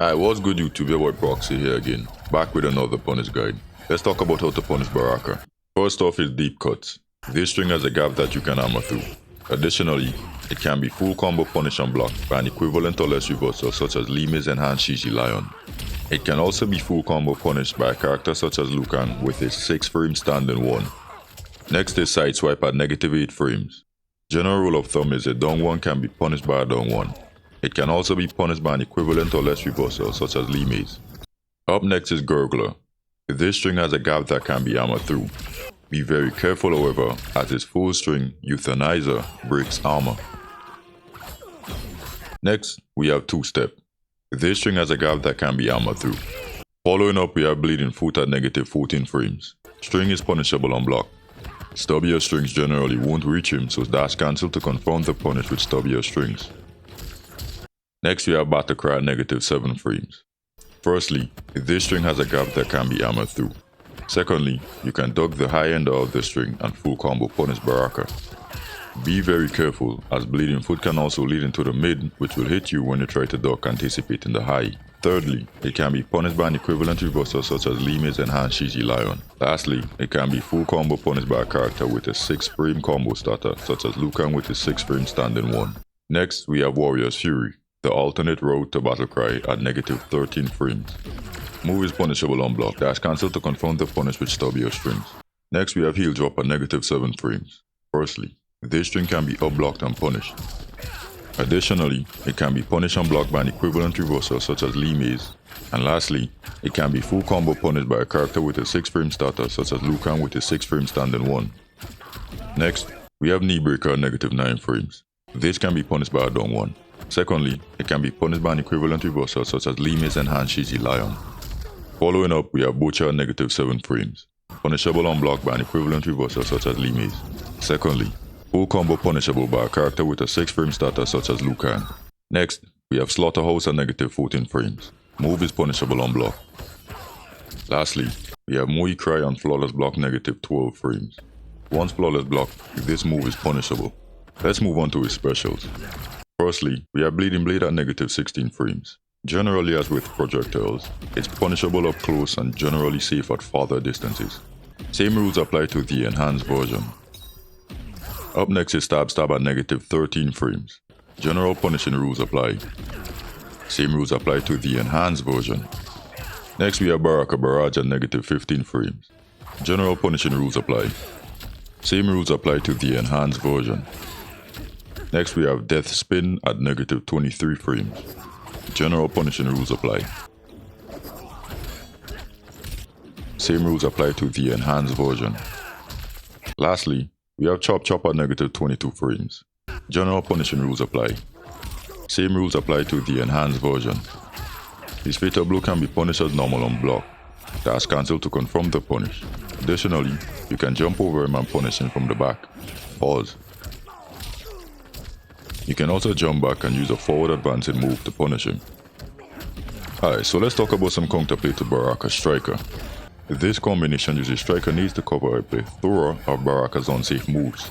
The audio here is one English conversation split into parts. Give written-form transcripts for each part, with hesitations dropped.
Alright, what's good YouTube? Your boy Proxy here again, back with another punish guide. Let's talk about how to punish Baraka. First off is deep cuts. This string has a gap that you can hammer through. Additionally, it can be full combo punish and block by an equivalent or less reversal such as Lime's enhanced Shishi Lion. It can also be full combo punished by a character such as Lucan with his 6 frame standing 1. Next is side swipe at -8 frames. General rule of thumb is a down 1 can be punished by a down 1. It can also be punished by an equivalent or less reversal such as Lime's. Up next is Gurgler. This string has a gap that can be hammered through. Be very careful however, as its full string Euthanizer breaks armor. Next, we have Two Step. This string has a gap that can be hammered through. Following up, we have Bleeding Foot at -14 frames. String is punishable on block. Stubbier strings generally won't reach him, so dash cancel to confirm the punish with stubbier strings. Next, we have Baraka at -7 frames. Firstly, this string has a gap that can be hammered through. Secondly, you can duck the high end of the string and full combo punish Baraka. Be very careful, as Bleeding Foot can also lead into the mid, which will hit you when you try to duck anticipating the high. Thirdly, it can be punished by an equivalent reversal such as Lime's enhanced Shishi Lion. Lastly, it can be full combo punished by a character with a 6 frame combo starter such as Lucan with his 6 frame standing 1. Next, we have Warrior's Fury, the alternate road to Battlecry at -13 frames. Move is punishable on block, dash cancel to confirm the punish with stubbier strings. Next, we have Heel Drop at -7 frames. Firstly, this string can be up-blocked and punished. Additionally, it can be punished and blocked by an equivalent reversal such as Lime's. And lastly, it can be full combo punished by a character with a 6 frame starter such as Lucan with his 6 frame standing 1. Next, we have Knee Breaker at -9 frames. This can be punished by a down 1. Secondly, it can be punished by an equivalent reversal such as Lime's enhanced Shishi Lion. Following up, we have Butcher at -7 frames. Punishable on block by an equivalent reversal such as Lime's. Secondly, full combo punishable by a character with a 6 frame starter such as Lucan. Next, we have Slaughterhouse at -14 frames. Move is punishable on block. Lastly, we have Muay Cry on Flawless block -12 frames. Once Flawless block, this move is punishable. Let's move on to his specials. Firstly, we have Bleeding Blade at -16 frames. Generally, as with projectiles, it's punishable up close and generally safe at farther distances. Same rules apply to the enhanced version. Up next is Stab at -13 frames. General punishing rules apply. Same rules apply to the enhanced version. Next we have Baraka Barrage at -15 frames. General punishing rules apply. Same rules apply to the enhanced version. Next we have Death Spin at -23 frames. General punishing rules apply. Same rules apply to the enhanced version. Lastly, we have Chop Chop at -22 frames. General punishing rules apply. Same rules apply to the enhanced version. His Fatal Blow can be punished as normal on block. Dash cancel to confirm the punish. Additionally, you can jump over him and punish him from the back. Pause. You can also jump back and use a forward advancing move to punish him. Alright, so let's talk about some counterplay to Baraka Stryker. This combination uses Stryker needs to cover a plethora of Baraka's unsafe moves.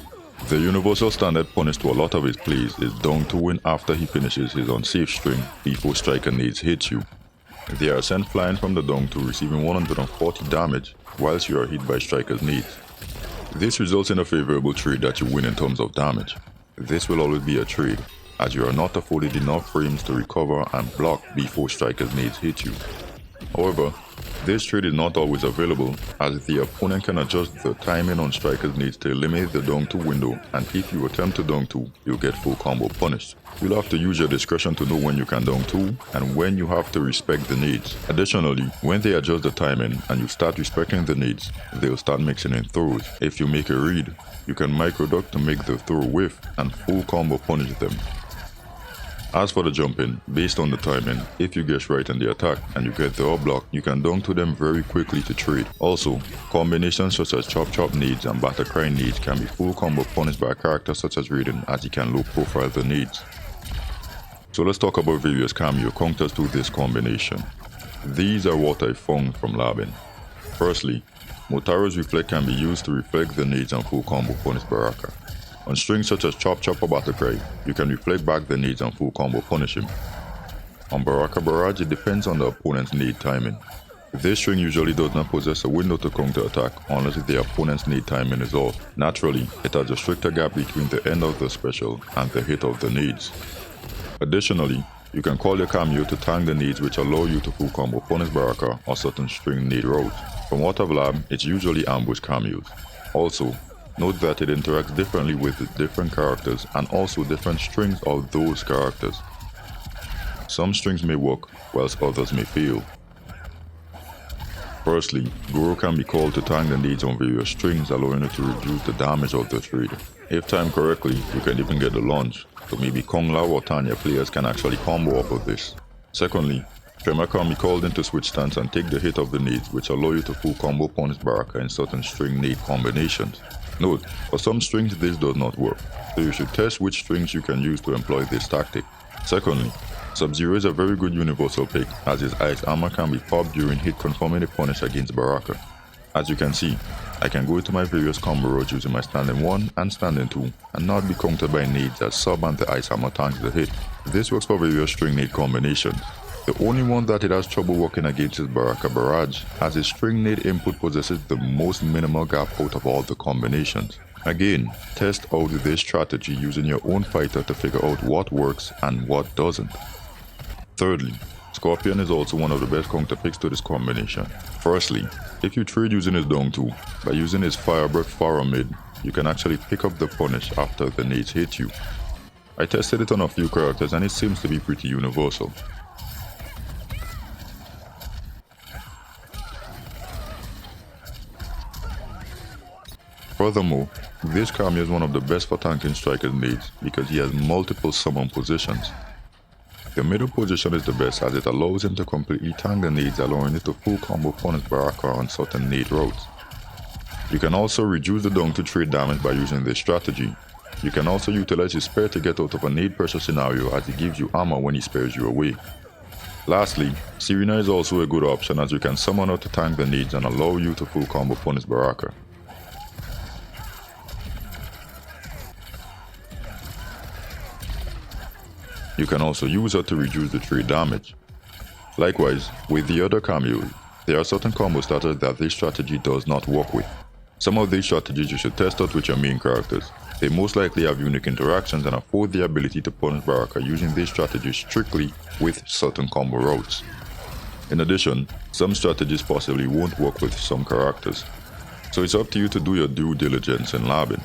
The universal standard punish to a lot of his plays is down 2 win after he finishes his unsafe string before Stryker needs hits you. They are sent flying from the down to receiving 140 damage whilst you are hit by Stryker's needs. This results in a favorable trade that you win in terms of damage. This will always be a trade, as you are not afforded enough frames to recover and block before Stryker's needs hit you. However, this trade is not always available, as the opponent can adjust the timing on Stryker's needs to eliminate the down 2 window, and if you attempt to down 2, you'll get full combo punished. You'll have to use your discretion to know when you can down 2 and when you have to respect the needs. Additionally, when they adjust the timing and you start respecting the needs, they'll start mixing in throws. If you make a read, you can microduck to make the throw whiff and full combo punish them. As for the jumping, based on the timing, if you guess right in the attack and you get the up block, you can dunk to them very quickly to trade. Also, combinations such as Chop Chop needs and Battlecry needs can be full combo punished by a character such as Raiden, as he can low profile the needs. So let's talk about various cameo counters to this combination. These are what I found from labbing. Firstly, Motaro's Reflect can be used to reflect the needs and full combo punish Baraka. On strings such as Chop Chop or Battlecry, you can reflect back the needs and full combo punish him. On Baraka Barrage, it depends on the opponent's need timing. This string usually does not possess a window to counter-attack unless the opponent's need timing is off. Naturally, it has a stricter gap between the end of the special and the hit of the needs. Additionally, you can call your cameo to tank the needs which allow you to full combo punish Baraka or certain string need routes. From what I've learned, it's usually ambush cameos. Also, note that it interacts differently with different characters and also different strings of those characters. Some strings may work, whilst others may fail. Firstly, Guru can be called to tank the needs on various strings, allowing you to reduce the damage of the trade. If timed correctly, you can even get the launch, so maybe Kung Lao or Tanya players can actually combo off of this. Secondly, Tremor can be called in to switch stance and take the hit of the needs, which allow you to full combo punish Baraka in certain string need combinations. Note, for some strings this does not work, so you should test which strings you can use to employ this tactic. Secondly, Sub-Zero is a very good universal pick, as his ice armor can be popped during hit confirming a punish against Baraka. As you can see, I can go into my various combo routes using my standing 1 and standing 2 and not be countered by needs as sub and the ice armor tanks the hit. This works for various string need combinations. The only one that it has trouble working against is Baraka Barrage, as his string need input possesses the most minimal gap out of all the combinations. Again, test out this strategy using your own fighter to figure out what works and what doesn't. Thirdly, Scorpion is also one of the best counter picks to this combination. Firstly, if you trade using his down 2, by using his Fire Breath Pharaoh mid, you can actually pick up the punish after the needs hit you. I tested it on a few characters and it seems to be pretty universal. Furthermore, this cameo is one of the best for tanking Stryker's needs because he has multiple summon positions. The middle position is the best as it allows him to completely tank the needs, allowing you to full combo punish Baraka on certain need routes. You can also reduce the down to trade damage by using this strategy. You can also utilize his spare to get out of a need pressure scenario as he gives you armor when he spares you away. Lastly, Serena is also a good option as you can summon her to tank the needs and allow you to full combo punish Baraka. You can also use her to reduce the trade damage. Likewise, with the other cameos, there are certain combo starters that this strategy does not work with. Some of these strategies you should test out with your main characters. They most likely have unique interactions and afford the ability to punish Baraka using these strategies strictly with certain combo routes. In addition, some strategies possibly won't work with some characters, so it's up to you to do your due diligence in labbing.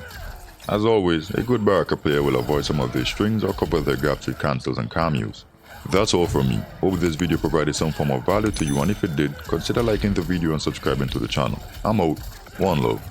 As always, a good Baraka player will avoid some of these strings or cover their gaps with cancels and cameos. That's all from me. Hope this video provided some form of value to you, and if it did, consider liking the video and subscribing to the channel. I'm out. One love.